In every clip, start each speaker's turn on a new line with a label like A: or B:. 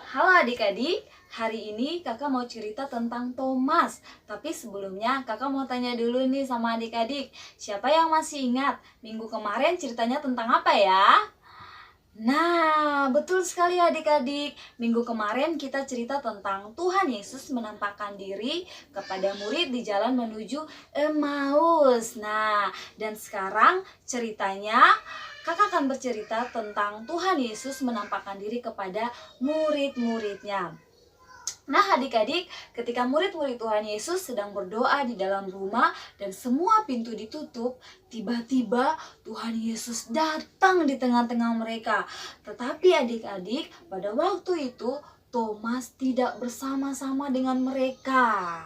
A: Halo adik-adik, hari ini kakak mau cerita tentang Thomas. Tapi sebelumnya kakak mau tanya dulu nih sama adik-adik. Siapa yang masih ingat minggu kemarin ceritanya tentang apa ya? Nah, betul sekali adik-adik. Minggu kemarin kita cerita tentang Tuhan Yesus menampakkan diri kepada murid di jalan menuju Emmaus. Nah, dan sekarang ceritanya kakak akan bercerita tentang Tuhan Yesus menampakkan diri kepada murid-muridnya. Nah adik-adik, ketika murid-murid Tuhan Yesus sedang berdoa di dalam rumah dan semua pintu ditutup, tiba-tiba Tuhan Yesus datang di tengah-tengah mereka. Tetapi adik-adik, pada waktu itu Thomas tidak bersama-sama dengan mereka.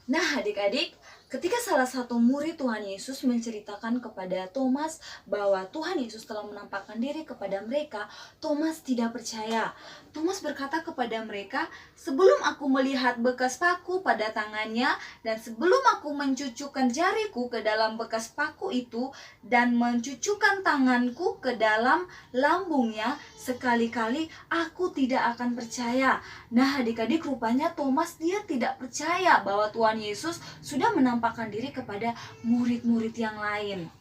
A: Nah adik-adik, ketika salah satu murid Tuhan Yesus menceritakan kepada Thomas bahwa Tuhan Yesus telah menampakkan diri kepada mereka, Thomas tidak percaya. Thomas berkata kepada mereka, "Sebelum aku melihat bekas paku pada tangannya dan sebelum aku mencucukkan jariku ke dalam bekas paku itu dan mencucukkan tanganku ke dalam lambungnya, sekali-kali aku tidak akan percaya." Nah adik-adik, rupanya Thomas dia tidak percaya bahwa Tuhan Yesus sudah menampakkan diri kepada murid-murid yang lain.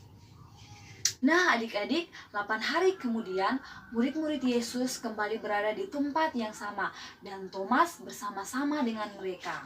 A: Nah adik-adik, 8 hari kemudian murid-murid Yesus kembali berada di tempat yang sama dan Thomas bersama-sama dengan mereka.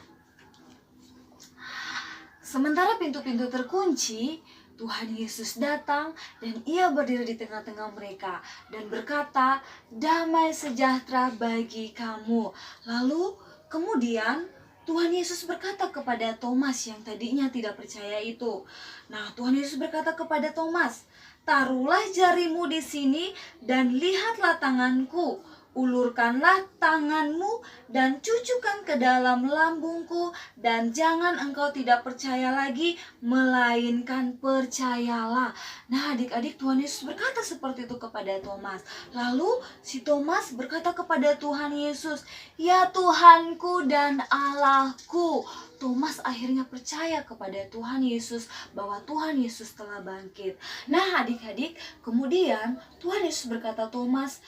A: Sementara pintu-pintu terkunci, Tuhan Yesus datang dan ia berdiri di tengah-tengah mereka dan berkata, "Damai sejahtera bagi kamu." Lalu kemudian Tuhan Yesus berkata kepada Thomas yang tadinya tidak percaya itu. Nah, Tuhan Yesus berkata kepada Thomas, "Taruhlah jarimu di sini dan lihatlah tanganku. Ulurkanlah tanganmu dan cucukkan ke dalam lambungku, dan jangan engkau tidak percaya lagi, melainkan percayalah." Nah adik-adik, Tuhan Yesus berkata seperti itu kepada Thomas. Lalu si Thomas berkata kepada Tuhan Yesus, "Ya Tuhanku dan Allahku." Thomas akhirnya percaya kepada Tuhan Yesus bahwa Tuhan Yesus telah bangkit. Nah adik-adik, kemudian Tuhan Yesus berkata, "Thomas,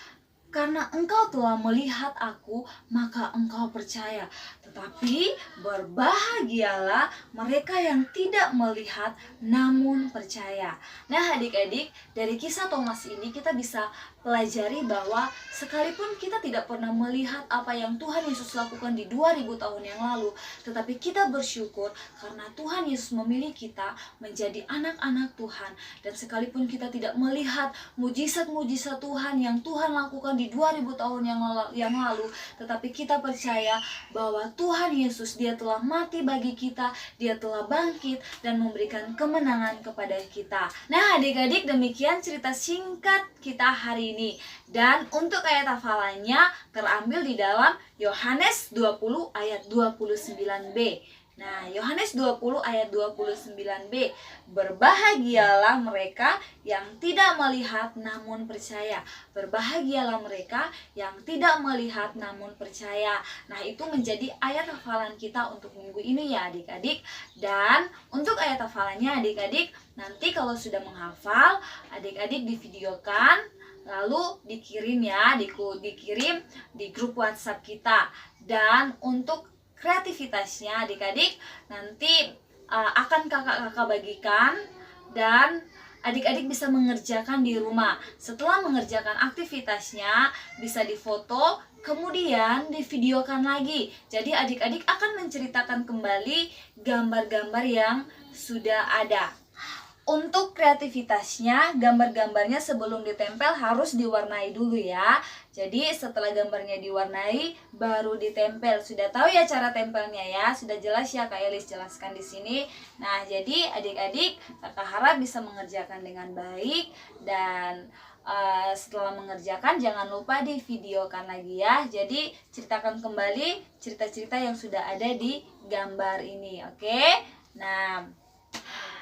A: karena engkau telah melihat aku, maka engkau percaya. Tetapi berbahagialah mereka yang tidak melihat namun percaya." Nah adik-adik, dari kisah Thomas ini kita bisa pelajari bahwa sekalipun kita tidak pernah melihat apa yang Tuhan Yesus lakukan di 2000 tahun yang lalu, tetapi kita bersyukur karena Tuhan Yesus memilih kita menjadi anak-anak Tuhan. Dan sekalipun kita tidak melihat mujizat-mujizat Tuhan yang Tuhan lakukan di 2000 tahun yang lalu, tetapi kita percaya bahwa Tuhan Yesus dia telah mati bagi kita, dia telah bangkit dan memberikan kemenangan kepada kita. Nah adik-adik, demikian cerita singkat kita hari ini. Dan untuk ayat hafalannya terambil di dalam Yohanes 20 ayat 29b. Nah, Yohanes 20 ayat 29b. "Berbahagialah mereka yang tidak melihat namun percaya. Berbahagialah mereka yang tidak melihat namun percaya." Nah, itu menjadi ayat hafalan kita untuk minggu ini ya adik-adik. Dan untuk ayat hafalannya adik-adik, nanti kalau sudah menghafal, adik-adik divideokan lalu dikirim ya, dikirim di grup WhatsApp kita. Dan untuk kreativitasnya adik-adik nanti akan kakak-kakak bagikan dan adik-adik bisa mengerjakan di rumah. Setelah mengerjakan aktivitasnya bisa difoto, kemudian divideokan lagi. Jadi adik-adik akan menceritakan kembali gambar-gambar yang sudah ada. Untuk kreativitasnya, gambar-gambarnya sebelum ditempel harus diwarnai dulu ya. Jadi setelah gambarnya diwarnai, baru ditempel. Sudah tahu ya cara tempelnya ya? Sudah jelas ya Kak Elis jelaskan di sini. Nah, jadi adik-adik, kakak harap bisa mengerjakan dengan baik. Dan setelah mengerjakan jangan lupa divideokan lagi ya. Jadi ceritakan kembali cerita-cerita yang sudah ada di gambar ini, oke? Nah,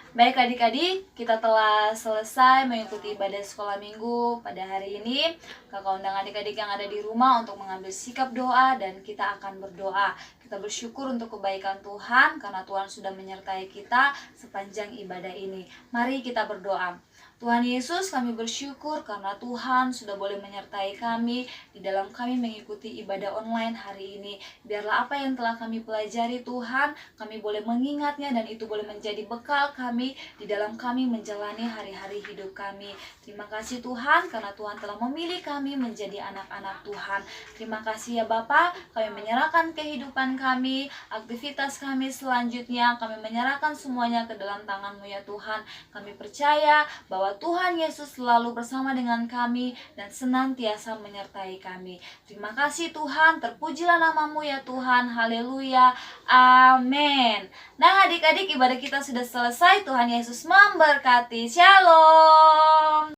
A: baik adik-adik, kita telah selesai mengikuti ibadah sekolah minggu pada hari ini. Kakak undang adik-adik yang ada di rumah untuk mengambil sikap doa dan kita akan berdoa. Kita bersyukur untuk kebaikan Tuhan karena Tuhan sudah menyertai kita sepanjang ibadah ini. Mari kita berdoa. Tuhan Yesus, kami bersyukur karena Tuhan sudah boleh menyertai kami di dalam kami mengikuti ibadah online hari ini. Biarlah apa yang telah kami pelajari Tuhan, kami boleh mengingatnya dan itu boleh menjadi bekal kami di dalam kami menjalani hari-hari hidup kami. Terima kasih Tuhan karena Tuhan telah memilih kami menjadi anak-anak Tuhan. Terima kasih ya Bapa, kami menyerahkan kehidupan kami, aktivitas kami selanjutnya, kami menyerahkan semuanya ke dalam tangan-Mu ya Tuhan. Kami percaya bahwa Tuhan Yesus selalu bersama dengan kami dan senantiasa menyertai kami. Terima kasih Tuhan, terpujilah nama-Mu ya Tuhan, haleluya, amin. Nah adik-adik, ibadah kita sudah selesai. Tuhan Yesus memberkati, shalom.